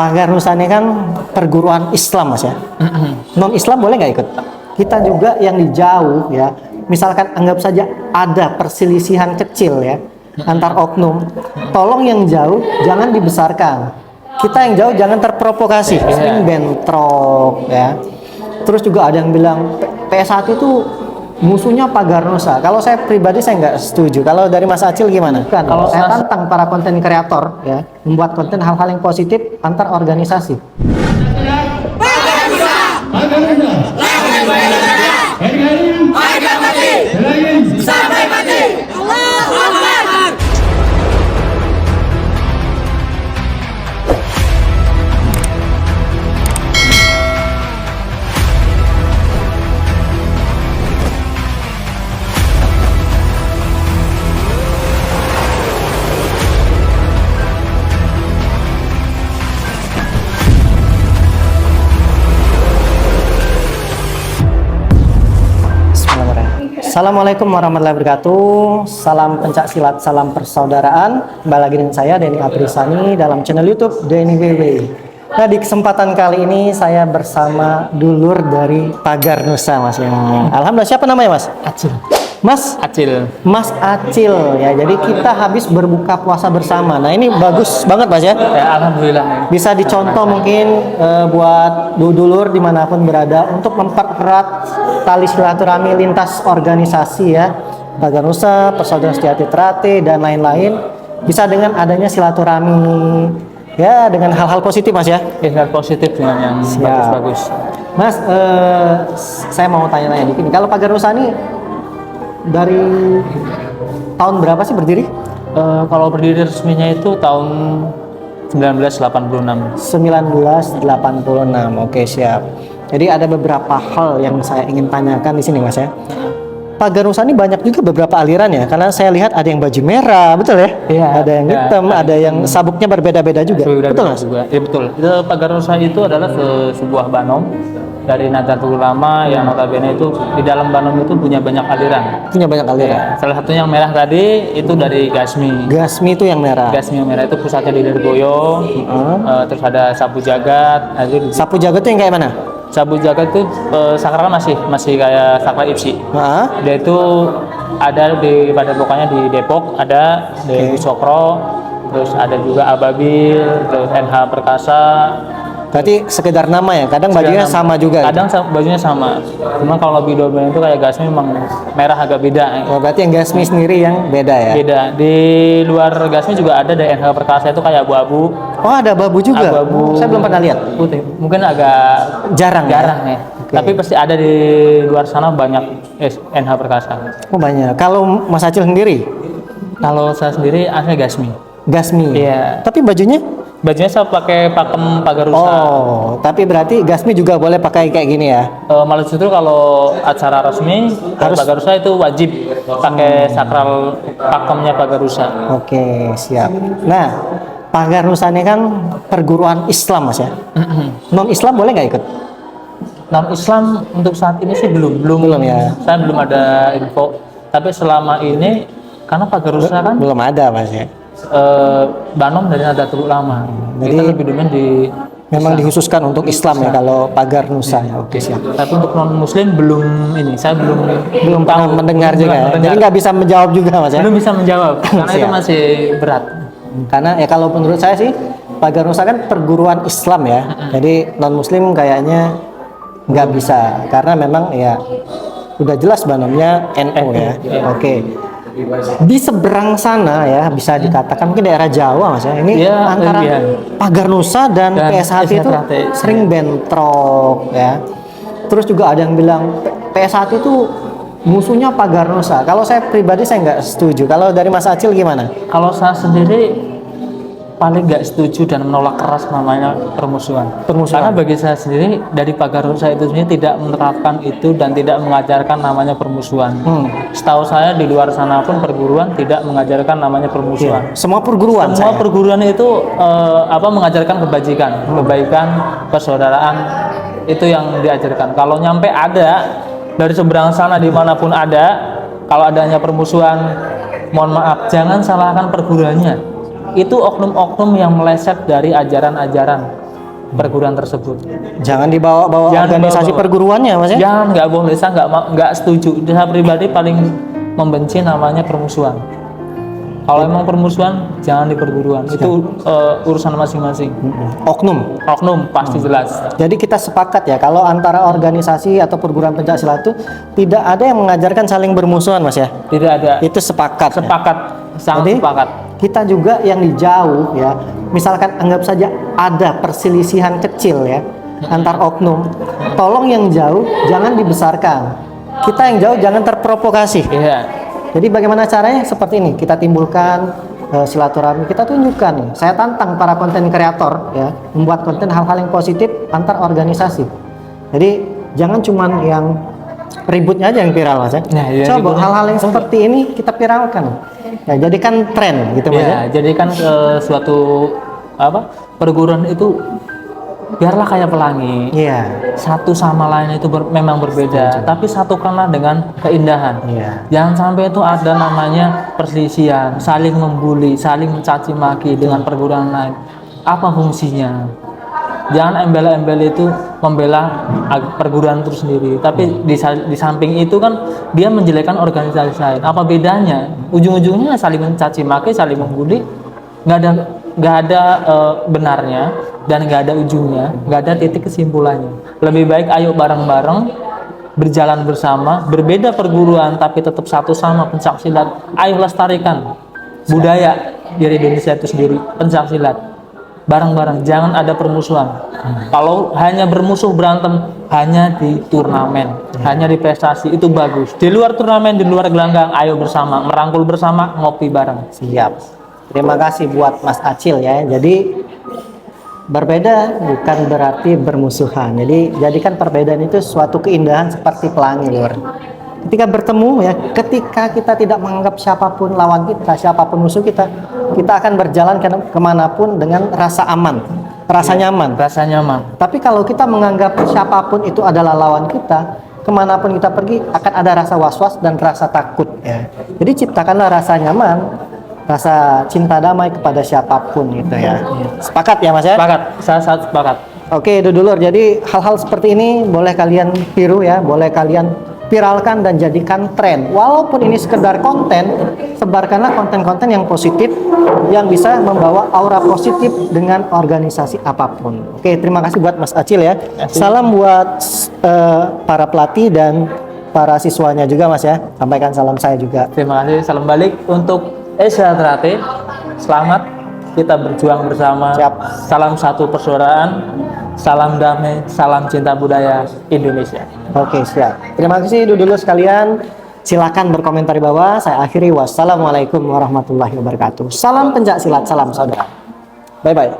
Pagar Nusa ini kan perguruan Islam, Mas ya. Non Islam boleh nggak ikut? Kita juga yang di jauh ya. Misalkan anggap saja ada perselisihan kecil ya antar oknum. Tolong yang jauh jangan dibesarkan. Kita yang jauh jangan terprovokasi, sering bentrok ya. Terus juga ada yang bilang PS1 itu musuhnya Pagar Nusa. Kalau saya pribadi saya nggak setuju. Kalau dari Mas Acil gimana? Kan, kalau saya tantang para konten kreator ya membuat konten hal-hal yang positif antar organisasi. Pagar Nusa, harga mati, sampai mati. Allahu Akbar. Assalamualaikum warahmatullahi wabarakatuh. Salam pencak silat, salam persaudaraan. Kembali lagi dengan saya Denny Aprisani dalam channel YouTube Denny WW. Nah, di kesempatan kali ini saya bersama dulur dari Pagar Nusa, Mas ya. Alhamdulillah, siapa namanya, Mas? Acil. Mas Acil. Mas Acil ya. Jadi kita habis berbuka puasa bersama. Nah, ini bagus banget, Mas ya. Ya, alhamdulillah. Bisa dicontoh mungkin buat dulur dimanapun berada untuk mempererat tali silaturahmi lintas organisasi ya, Pagar Nusa, Persaudaraan Sejati Trate dan lain-lain, bisa dengan adanya silaturahmi ya, dengan hal-hal positif, Mas ya. Hal positif dengan yang bagus-bagus. Mas, saya mau tanya-tanya dikit nih. Kalau Pagar Nusa ini dari tahun berapa sih berdiri? Kalau berdiri resminya itu tahun 1986. 1986. Oke, siap. Jadi ada beberapa hal yang saya ingin tanyakan di sini, Mas ya. Pagar Nusa ini banyak juga beberapa aliran ya, karena saya lihat ada yang baju merah, betul ya? Iya. Ada yang hitam, ada yang sabuknya berbeda-beda juga. Betul, Mas? Iya, betul. Itu Pagar Nusa itu adalah sebuah banom dari Nahdlatul Ulama yang notabene itu di dalam banom itu punya banyak aliran. Punya banyak aliran. Salah satunya yang merah tadi itu dari Gasmi. Gasmi itu yang merah. Gasmi yang merah itu pusatnya di Lirboyo. Terus ada Sapu Jagat. Sapu Jagat itu yang kayak mana? Sapu Jagat itu sakral masih kayak sakral IPSI. Dia itu ada di padepokannya di Depok, ada di Sokro, terus ada juga Ababil, terus NH Perkasa. Berarti sekedar nama ya, kadang bajunya sama juga. Kadang bajunya sama. Cuman kalau lebih dominan itu kayak Gasmi memang merah agak beda. Oh, berarti yang Gasmi sendiri yang beda ya? Beda. Di luar Gasmi juga ada dari NH Perkasa itu kayak abu-abu. Oh, ada abu juga? Abu-abu. Saya belum pernah lihat. Putih. Mungkin agak jarang ya. Okay. Tapi pasti ada di luar sana banyak NH Perkasa. Oh, banyak. Kalau Mas Acil sendiri? Kalau saya sendiri asli Gasmi. Gasmi? Iya. Tapi bajunya? Bajunya saya pakai pakem Pagar Nusa. Oh, tapi berarti Gasmi juga boleh pakai kayak gini ya? Malah justru kalau acara resmi harus Pagar Nusa itu wajib pakai sakral pakemnya Pagar Nusa. Oke, siap. Nah, Pagar Nusa ini kan perguruan Islam, Mas ya. Non Islam boleh nggak ikut? Non Islam untuk saat ini sih belum ya. Saya belum ada info. Tapi selama ini karena Pagar Nusa kan belum ada, Mas ya. Banom dari Nahdlatul Ulama. Jadi kita lebih dominan di memang dikhususkan untuk Islam ya kalau Pagar Nusa. Oke, siap. Tapi untuk non Muslim belum ini, saya belum tahu mendengar juga. Jadi nggak bisa menjawab juga, Mas ya. Belum bisa menjawab karena itu masih berat. Karena ya kalau menurut saya sih Pagar Nusa kan perguruan Islam ya. Jadi non Muslim kayaknya nggak bisa karena memang ya udah jelas banomnya NU ya. Oke. Di seberang sana ya bisa dikatakan mungkin daerah Jawa, Mas ya. Ini antara Pagar Nusa dan PS1 itu sering bentrok ya. Terus juga ada yang bilang PS1 itu musuhnya Pagar Nusa. Kalau saya pribadi saya nggak setuju. Kalau dari Mas Acil gimana? Kalau saya sendiri paling nggak setuju dan menolak keras namanya permusuhan. Karena bagi saya sendiri dari Pagar Nusa itu sendiri tidak menerapkan itu dan tidak mengajarkan namanya permusuhan. Setahu saya di luar sana pun perguruan tidak mengajarkan namanya permusuhan. Semua perguruan. Semua perguruan itu mengajarkan kebaikan, persaudaraan itu yang diajarkan. Kalau nyampe ada dari seberang sana dimanapun ada, kalau adanya permusuhan, mohon maaf, jangan salahkan perguruannya. Itu oknum-oknum yang meleset dari ajaran-ajaran perguruan tersebut. Jangan dibawa-bawa Jangan organisasi dibawa-bawa. perguruannya Mas ya. Jangan, nggak boleh. Saya nggak setuju. Saya pribadi paling membenci namanya permusuhan. Kalau emang permusuhan, jangan di perguruan. Itu urusan masing-masing. Oknum. Oknum pasti jelas. Jadi kita sepakat ya kalau antara organisasi atau perguruan pencaksilat itu tidak ada yang mengajarkan saling bermusuhan Mas ya. Tidak ada. Itu sepakat. Ya. Sepakat, sangat Jadi sepakat. kita juga yang di jauh ya, misalkan anggap saja ada perselisihan kecil ya antar oknum, tolong yang jauh jangan dibesarkan. Kita yang jauh jangan terprovokasi. Iya. Jadi bagaimana caranya? Seperti ini, kita timbulkan silaturahmi, kita tunjukkan. Saya tantang para konten kreator ya, membuat konten hal-hal yang positif antar organisasi. Jadi jangan cuman yang ributnya aja yang viral Mas ya. Nah, iya, Coba ributnya. hal-hal yang seperti ini kita viralkan. Ya, jadikan tren gitu Mas ya. Ya, jadi kan suatu perguruan itu biarlah kayak pelangi. Iya. Satu sama lain itu memang berbeda, tapi satukanlah dengan keindahan. Iya. Jangan sampai itu ada namanya perselisihan, saling membuli, saling mencaci maki dengan perguruan lain. Apa fungsinya? Jangan embel-embel itu membela perguruan itu sendiri, tapi di samping itu kan dia menjelekkan organisasi lain. Apa bedanya? Ujung-ujungnya saling mencaci maki, saling membuli, nggak ada benarnya dan nggak ada ujungnya, nggak ada titik kesimpulannya. Lebih baik ayo bareng-bareng berjalan bersama, berbeda perguruan tapi tetap satu sama pencaksilat. Ayo lestarikan budaya dari Indonesia itu sendiri, pencaksilat. Bareng-bareng, jangan ada permusuhan. Kalau hanya bermusuh berantem hanya di turnamen, hanya di prestasi itu bagus. Di luar turnamen, di luar gelanggang, ayo bersama, merangkul bersama, ngopi bareng. Siap. Terima kasih buat Mas Acil ya. Jadi berbeda bukan berarti bermusuhan. Jadi jadikan perbedaan itu suatu keindahan seperti pelangi Lur. Ketika bertemu ya, ketika kita tidak menganggap siapapun lawan kita, siapapun musuh kita, kita akan berjalan kemanapun dengan rasa aman, rasa nyaman. Rasa nyaman. Tapi kalau kita menganggap siapapun itu adalah lawan kita, kemanapun kita pergi akan ada rasa was-was dan rasa takut ya. Jadi ciptakanlah rasa nyaman, rasa cinta damai kepada siapapun gitu ya. Sepakat ya Mas ya? Sepakat, saya sangat sepakat. Oke Dudulur, jadi hal-hal seperti ini boleh kalian tiru ya, boleh kalian viralkan dan jadikan tren. Walaupun ini sekedar konten, sebarkanlah konten-konten yang positif yang bisa membawa aura positif dengan organisasi apapun. Oke, terima kasih buat Mas Acil ya. Salam buat para pelatih dan para siswanya juga Mas ya. Sampaikan salam saya juga. Terima kasih, salam balik untuk Esa Trate. Selamat, kita berjuang bersama. Siap. Salam satu persaudaraan, salam damai, salam cinta budaya Indonesia. Oke, siap. Terima kasih dulu sekalian. Silakan berkomentar di bawah. Saya akhiri. Wassalamualaikum warahmatullahi wabarakatuh. Salam pencaksilat, salam saudara. Bye bye.